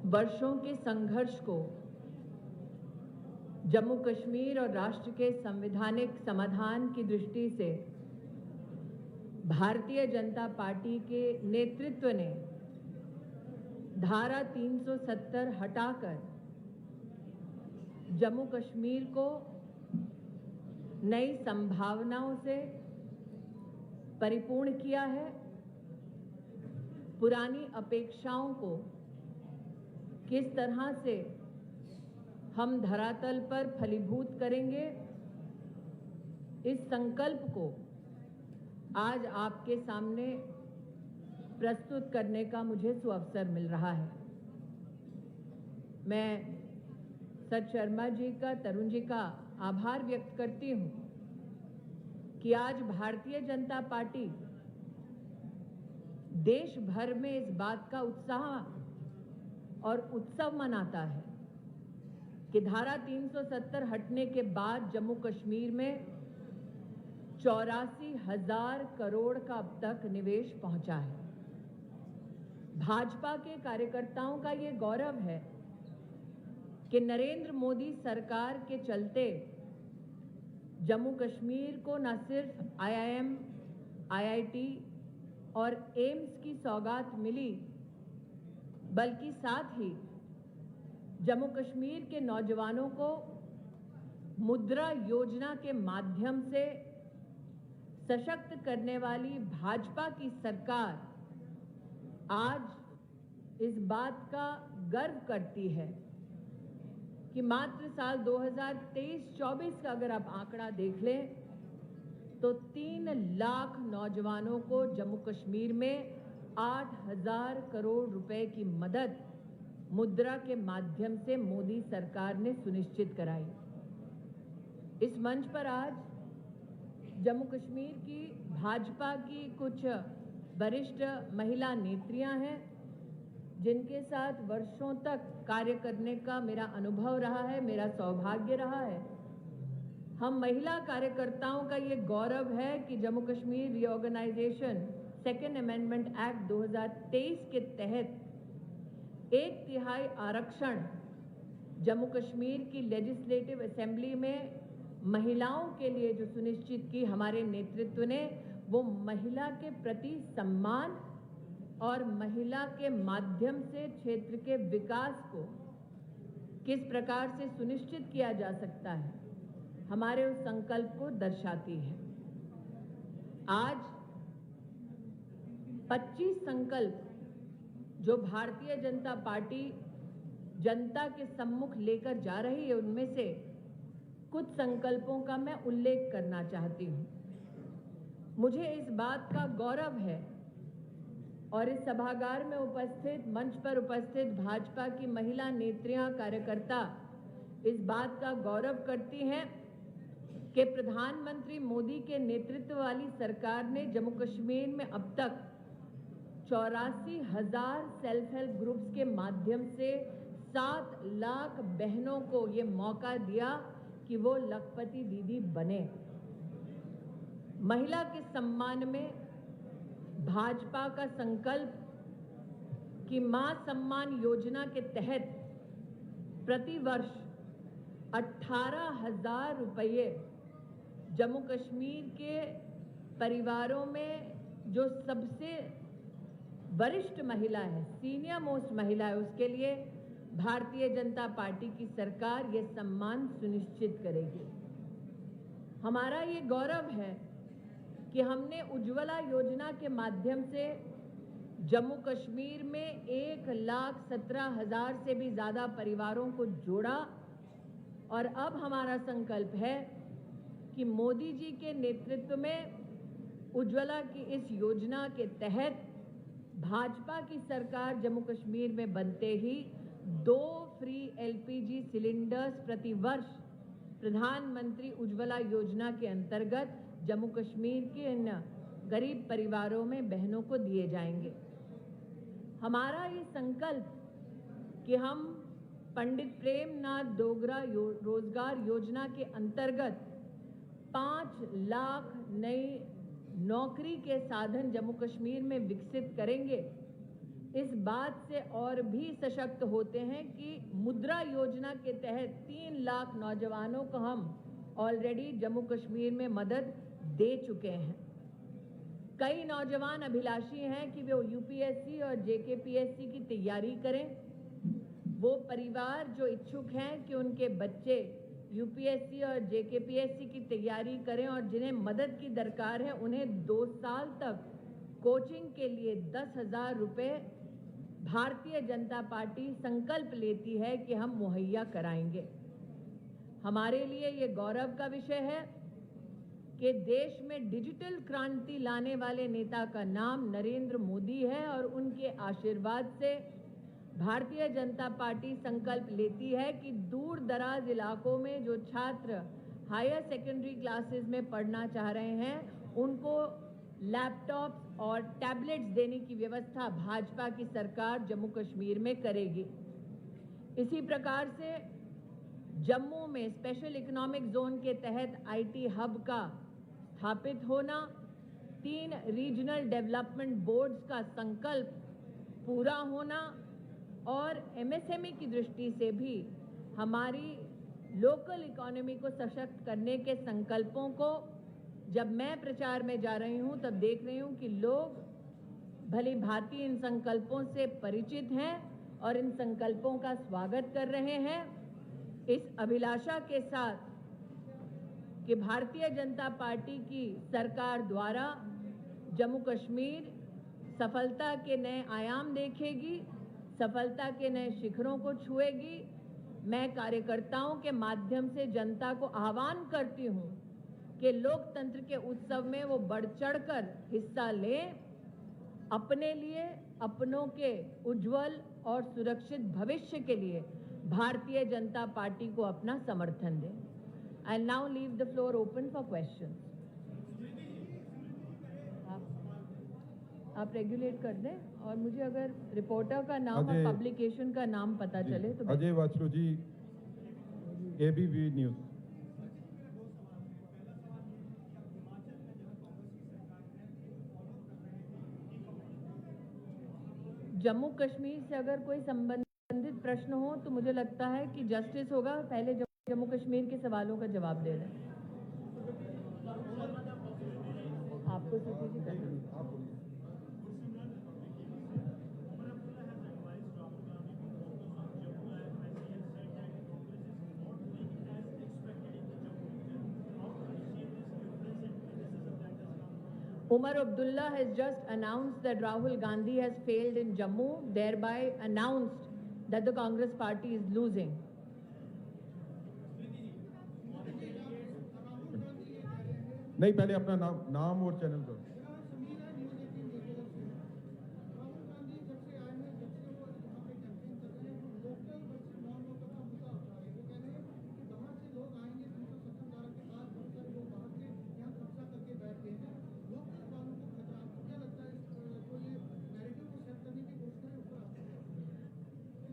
वर्षों के संघर्ष को जम्मू कश्मीर और राष्ट्र के संवैधानिक समाधान की दृष्टि से भारतीय जनता पार्टी के नेतृत्व ने धारा 370 हटाकर जम्मू कश्मीर को नई संभावनाओं से परिपूर्ण किया है। पुरानी अपेक्षाओं को किस तरह से हम धरातल पर फलीभूत करेंगे, इस संकल्प को आज आपके सामने प्रस्तुत करने का मुझे सुअवसर मिल रहा है। मैं सत शर्मा जी का, तरुण जी का आभार व्यक्त करती हूं कि आज भारतीय जनता पार्टी देश भर में इस बात का उत्साह और उत्सव मनाता है कि धारा 370 हटने के बाद जम्मू कश्मीर में 84,000 करोड़ का अब तक निवेश पहुंचा है। भाजपा के कार्यकर्ताओं का ये गौरव है कि नरेंद्र मोदी सरकार के चलते जम्मू कश्मीर को न सिर्फ IIM, IIT और एम्स की सौगात मिली, बल्कि साथ ही जम्मू कश्मीर के नौजवानों को मुद्रा योजना के माध्यम से सशक्त करने वाली भाजपा की सरकार आज इस बात का गर्व करती है कि मात्र साल 2023-24 का अगर आप आंकड़ा देख लें तो 3 लाख नौजवानों को जम्मू कश्मीर में 8,000 करोड़ रुपए की मदद मुद्रा के माध्यम से मोदी सरकार ने सुनिश्चित कराई। इस मंच पर आज जम्मू कश्मीर की भाजपा की कुछ वरिष्ठ महिला नेत्रियां हैं जिनके साथ वर्षों तक कार्य करने का मेरा अनुभव रहा है, मेरा सौभाग्य रहा है। हम महिला कार्यकर्ताओं का ये गौरव है कि Jammu Kashmir reorganisation second amendment act 2023 के तहत 1/3 आरक्षण जम्मू कश्मीर की लेजिस्लेटिव असेंबली में महिलाओं के लिए जो सुनिश्चित की हमारे नेतृत्व ने, वो महिला के प्रति सम्मान और महिला के माध्यम से क्षेत्र के विकास को किस प्रकार से सुनिश्चित किया जा सकता है, हमारे उस संकल्प को दर्शाती है। आज 25 संकल्प जो भारतीय जनता पार्टी जनता के सम्मुख लेकर जा रही है, उनमें से कुछ संकल्पों का मैं उल्लेख करना चाहती हूं। मुझे इस बात का गौरव है और इस सभागार में उपस्थित, मंच पर उपस्थित भाजपा की महिला नेत्रियां, कार्यकर्ता इस बात का गौरव करती हैं कि प्रधानमंत्री मोदी के नेतृत्व वाली सरकार ने जम्मू कश्मीर में अब तक 84,000 सेल्फ हेल्प ग्रुप्स के माध्यम से 7 लाख बहनों को ये मौका दिया कि वो लखपति दीदी बने। महिला के सम्मान में भाजपा का संकल्प कि मां सम्मान योजना के तहत प्रति वर्ष 18,000 रुपये जम्मू कश्मीर के परिवारों में जो सबसे वरिष्ठ महिला है, सीनियर मोस्ट महिला है, उसके लिए भारतीय जनता पार्टी की सरकार ये सम्मान सुनिश्चित करेगी। हमारा ये गौरव है कि हमने उज्ज्वला योजना के माध्यम से जम्मू कश्मीर में 1,17,000 से भी ज़्यादा परिवारों को जोड़ा और अब हमारा संकल्प है कि मोदी जी के नेतृत्व में उज्ज्वला की इस योजना के तहत भाजपा की सरकार जम्मू कश्मीर में बनते ही 2 फ्री LPG सिलेंडर्स प्रति वर्ष प्रधानमंत्री उज्ज्वला योजना के अंतर्गत जम्मू कश्मीर के इन गरीब परिवारों में बहनों को दिए जाएंगे। हमारा ये संकल्प कि हम पंडित प्रेमनाथ डोगरा रोजगार योजना के अंतर्गत 5 लाख नई नौकरी के साधन जम्मू कश्मीर में विकसित करेंगे, इस बात से और भी सशक्त होते हैं कि मुद्रा योजना के तहत 3 लाख नौजवानों को हम ऑलरेडी जम्मू कश्मीर में मदद दे चुके हैं। कई नौजवान अभिलाषी हैं कि वे यूपीएससी और जेकेपीएससी की तैयारी करें। वो परिवार जो इच्छुक हैं कि उनके बच्चे यूपीएससी और जेकेपीएससी की तैयारी करें और जिन्हें मदद की दरकार है, उन्हें 2 साल तक कोचिंग के लिए 10,000 रुपये भारतीय जनता पार्टी संकल्प लेती है कि हम मुहैया कराएंगे। हमारे लिए ये गौरव का विषय है कि देश में डिजिटल क्रांति लाने वाले नेता का नाम नरेंद्र मोदी है और उनके आशीर्वाद से भारतीय जनता पार्टी संकल्प लेती है कि दूर दराज इलाकों में जो छात्र हायर सेकेंडरी क्लासेस में पढ़ना चाह रहे हैं, उनको लैपटॉप और टैबलेट्स देने की व्यवस्था भाजपा की सरकार जम्मू कश्मीर में करेगी। इसी प्रकार से जम्मू में स्पेशल इकोनॉमिक जोन के तहत आईटी हब का स्थापित होना, 3 रीजनल डेवलपमेंट बोर्ड्स का संकल्प पूरा होना और एमएसएमई की दृष्टि से भी हमारी लोकल इकोनॉमी को सशक्त करने के संकल्पों को जब मैं प्रचार में जा रही हूं तब देख रही हूं कि लोग भली भांति इन संकल्पों से परिचित हैं और इन संकल्पों का स्वागत कर रहे हैं। इस अभिलाषा के साथ कि भारतीय जनता पार्टी की सरकार द्वारा जम्मू कश्मीर सफलता के नए आयाम देखेगी, सफलता के नए शिखरों को छुएगी, मैं कार्यकर्ताओं के माध्यम से जनता को आह्वान करती हूं कि लोकतंत्र के उत्सव में वो बढ़ चढ़कर हिस्सा लें, अपने लिए, अपनों के उज्जवल और सुरक्षित भविष्य के लिए भारतीय जनता पार्टी को अपना समर्थन दें। I now leave the floor open for questions. आप रेगुलेट कर दें और मुझे अगर रिपोर्टर का नाम और पब्लिकेशन का नाम पता चले तो। अजय वाचलू जी, एबीपी न्यूज। जम्मू कश्मीर से अगर कोई संबंधित प्रश्न हो तो मुझे लगता है कि जस्टिस होगा पहले जम्मू कश्मीर के सवालों का जवाब दे दें। आपको सूची करना। Umar Abdullah has just announced that Rahul Gandhi has failed in Jammu, thereby announced that the Congress party is losing. नहीं, पहले अपना नाम और चैनल करो।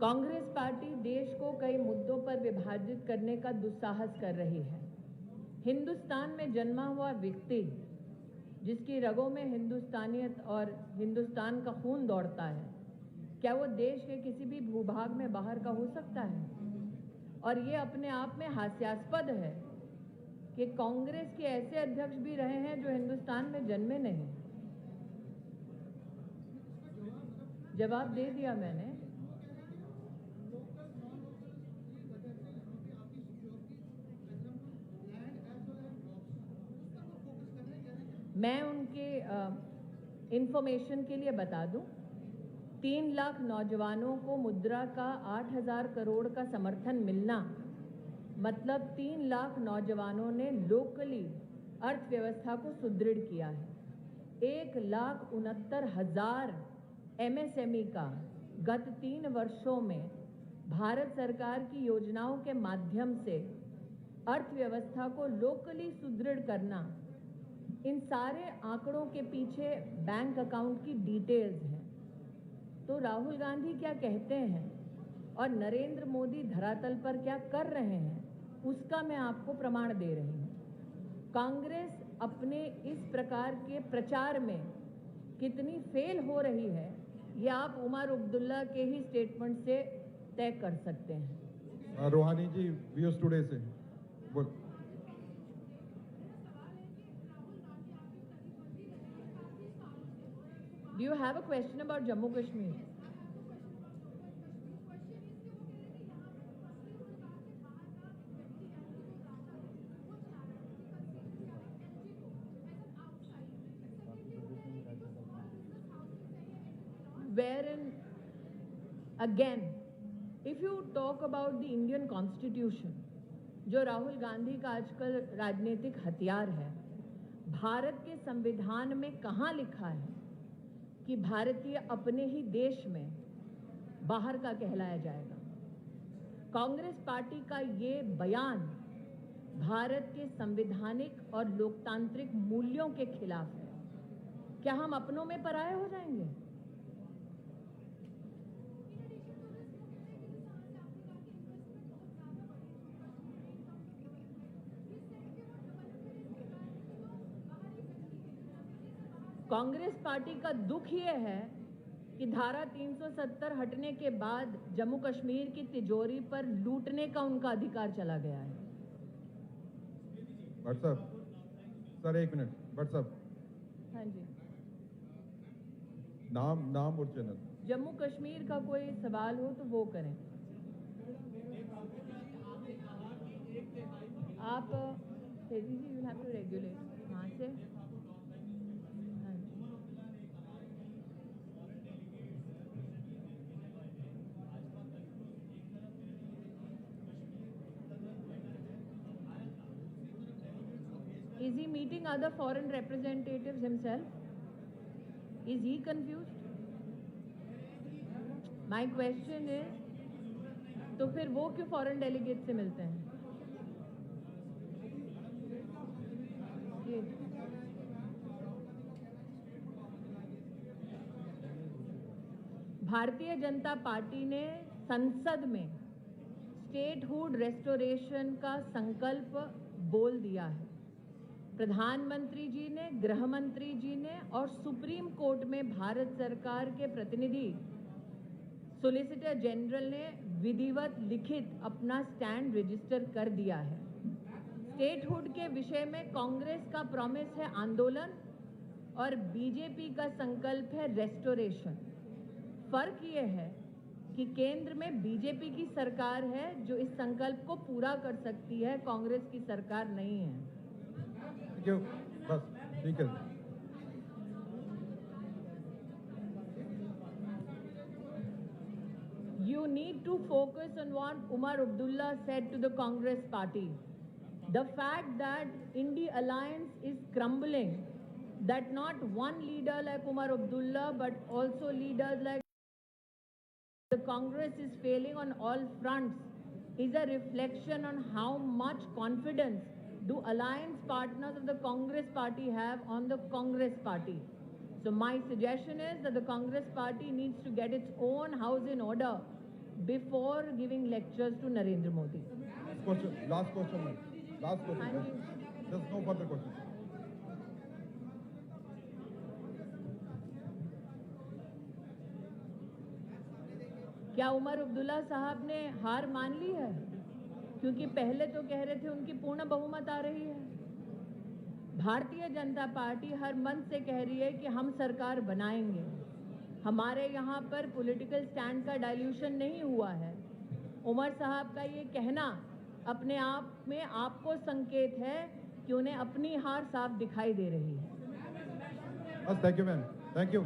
कांग्रेस पार्टी देश को कई मुद्दों पर विभाजित करने का दुस्साहस कर रही है। हिंदुस्तान में जन्मा हुआ व्यक्ति जिसकी रगों में हिंदुस्तानियत और हिंदुस्तान का खून दौड़ता है, क्या वो देश के किसी भी भूभाग में बाहर का हो सकता है? और ये अपने आप में हास्यास्पद है कि कांग्रेस के ऐसे अध्यक्ष भी रहे हैं जो हिंदुस्तान में जन्मे नहीं। जवाब दे दिया मैंने। मैं उनके इंफॉर्मेशन के लिए बता दूं, 3 लाख नौजवानों को मुद्रा का 8,000 करोड़ का समर्थन मिलना मतलब 3 लाख नौजवानों ने लोकली अर्थव्यवस्था को सुदृढ़ किया है। 1,69,000 एमएसएमई का गत 3 वर्षों में भारत सरकार की योजनाओं के माध्यम से अर्थव्यवस्था को लोकली सुदृढ़ करना, इन सारे आंकड़ों के पीछे बैंक अकाउंट की डिटेल्स हैं। तो राहुल गांधी क्या कहते हैं और नरेंद्र मोदी धरातल पर क्या कर रहे हैं, उसका मैं आपको प्रमाण दे रही हूँ। कांग्रेस अपने इस प्रकार के प्रचार में कितनी फेल हो रही है, ये आप उमर अब्दुल्ला के ही स्टेटमेंट से तय कर सकते हैं। रोहानी जी व्यूज टुडे से बोल। Do you have a question about Jammu Kashmir? Wherein, again, if you talk about the Indian Constitution, जो राहुल गांधी का आजकल राजनीतिक हथियार है, भारत के संविधान में कहाँ लिखा है कि भारतीय अपने ही देश में बाहर का कहलाया जाएगा? कांग्रेस पार्टी का ये बयान भारत के संवैधानिक और लोकतांत्रिक मूल्यों के खिलाफ है। क्या हम अपनों में पराये हो जाएंगे? कांग्रेस पार्टी का दुख ये है कि धारा 370 हटने के बाद जम्मू कश्मीर की तिजोरी पर लूटने का उनका अधिकार चला गया है। भट्ट साहब, सर एक मिनट। भट्ट साहब, हाँ जी, नाम और चैनल। जम्मू कश्मीर का कोई सवाल हो तो वो करें। आप तेजी जी, यू हैव टू रेगुलेट। हाँ से Is he meeting other foreign representatives himself? Is he confused? My question is, तो फिर वो क्यों फॉरेन डेलीगेट से मिलते हैं? भारतीय जनता पार्टी ने संसद में स्टेटहुड रेस्टोरेशन का संकल्प बोल दिया है। प्रधानमंत्री जी ने, गृह मंत्री जी ने और सुप्रीम कोर्ट में भारत सरकार के प्रतिनिधि सॉलिसिटर जनरल ने विधिवत लिखित अपना स्टैंड रजिस्टर कर दिया है। स्टेटहुड के विषय में कांग्रेस का प्रॉमिस है आंदोलन और बीजेपी का संकल्प है रेस्टोरेशन। फर्क ये है कि केंद्र में बीजेपी की सरकार है जो इस संकल्प को पूरा कर सकती है, कांग्रेस की सरकार नहीं है। बस ठीक है। You need to focus on what Umar Abdullah said to the Congress party. The fact that India alliance is crumbling, that not one leader like Umar Abdullah but also leaders like the Congress is failing on all fronts, is a reflection on how much confidence do alliance partners of the Congress party have on the Congress party. So my suggestion is that the Congress party needs to get its own house in order before giving lectures to Narendra Modi. Last question. Just no further questions. क्या उमर अब्दुल्ला साहब ने हार मान ली है? क्योंकि पहले तो कह रहे थे उनकी पूर्ण बहुमत आ रही है। भारतीय जनता पार्टी हर मन से कह रही है कि हम सरकार बनाएंगे। हमारे यहाँ पर पॉलिटिकल स्टैंड का डाइल्यूशन नहीं हुआ है। उमर साहब का ये कहना अपने आप में आपको संकेत है कि उन्हें अपनी हार साफ दिखाई दे रही है। Thank you ma'am, thank you.